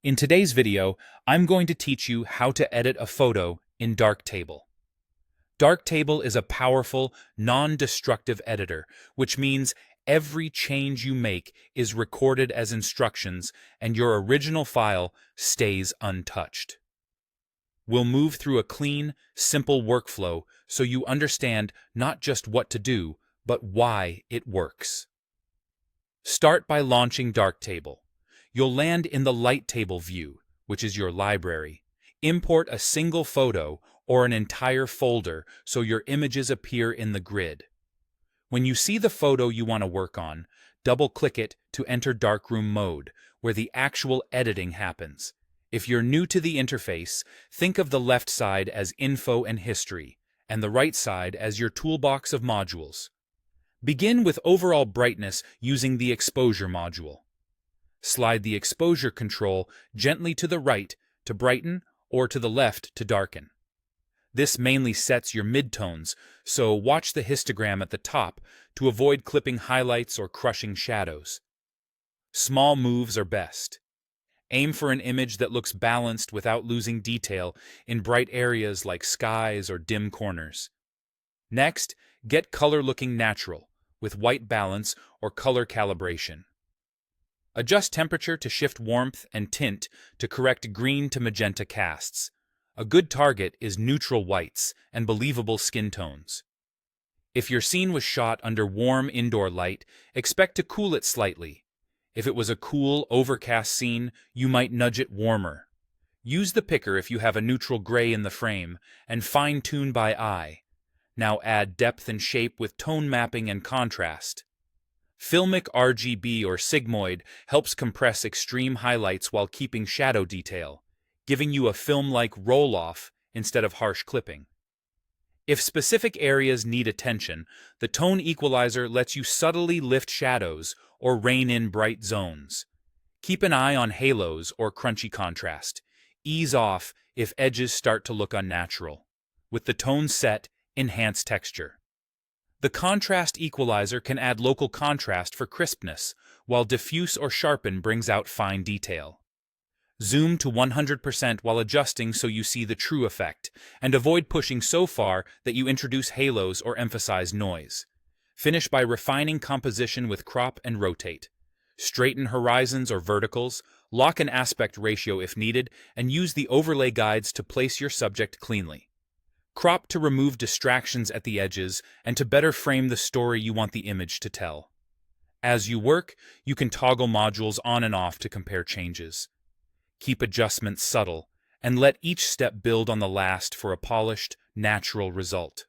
In today's video, I'm going to teach you how to edit a photo in Darktable. Darktable is a powerful, non-destructive editor, which means every change you make is recorded as instructions and your original file stays untouched. We'll move through a clean, simple workflow so you understand not just what to do, but why it works. Start by launching Darktable. You'll land in the Light Table view, which is your library. Import a single photo or an entire folder so your images appear in the grid. When you see the photo you want to work on, double-click it to enter Darkroom mode, where the actual editing happens. If you're new to the interface, think of the left side as Info and History, and the right side as your toolbox of modules. Begin with overall brightness using the Exposure module. Slide the exposure control gently to the right to brighten or to the left to darken. This mainly sets your midtones, so watch the histogram at the top to avoid clipping highlights or crushing shadows. Small moves are best. Aim for an image that looks balanced without losing detail in bright areas like skies or dim corners. Next, get color looking natural, with white balance or color calibration. Adjust temperature to shift warmth and tint to correct green to magenta casts. A good target is neutral whites and believable skin tones. If your scene was shot under warm indoor light, expect to cool it slightly. If it was a cool, overcast scene, you might nudge it warmer. Use the picker if you have a neutral gray in the frame, and fine-tune by eye. Now add depth and shape with tone mapping and contrast. Filmic RGB or sigmoid helps compress extreme highlights while keeping shadow detail, giving you a film-like roll-off instead of harsh clipping. If specific areas need attention, the tone equalizer lets you subtly lift shadows or rein in bright zones. Keep an eye on halos or crunchy contrast. Ease off if edges start to look unnatural. With the tone set, enhance texture. The contrast equalizer can add local contrast for crispness, while diffuse or sharpen brings out fine detail. Zoom to 100% while adjusting so you see the true effect, and avoid pushing so far that you introduce halos or emphasize noise. Finish by refining composition with crop and rotate. Straighten horizons or verticals, lock an aspect ratio if needed, and use the overlay guides to place your subject cleanly. Crop to remove distractions at the edges and to better frame the story you want the image to tell. As you work, you can toggle modules on and off to compare changes. Keep adjustments subtle, and let each step build on the last for a polished, natural result.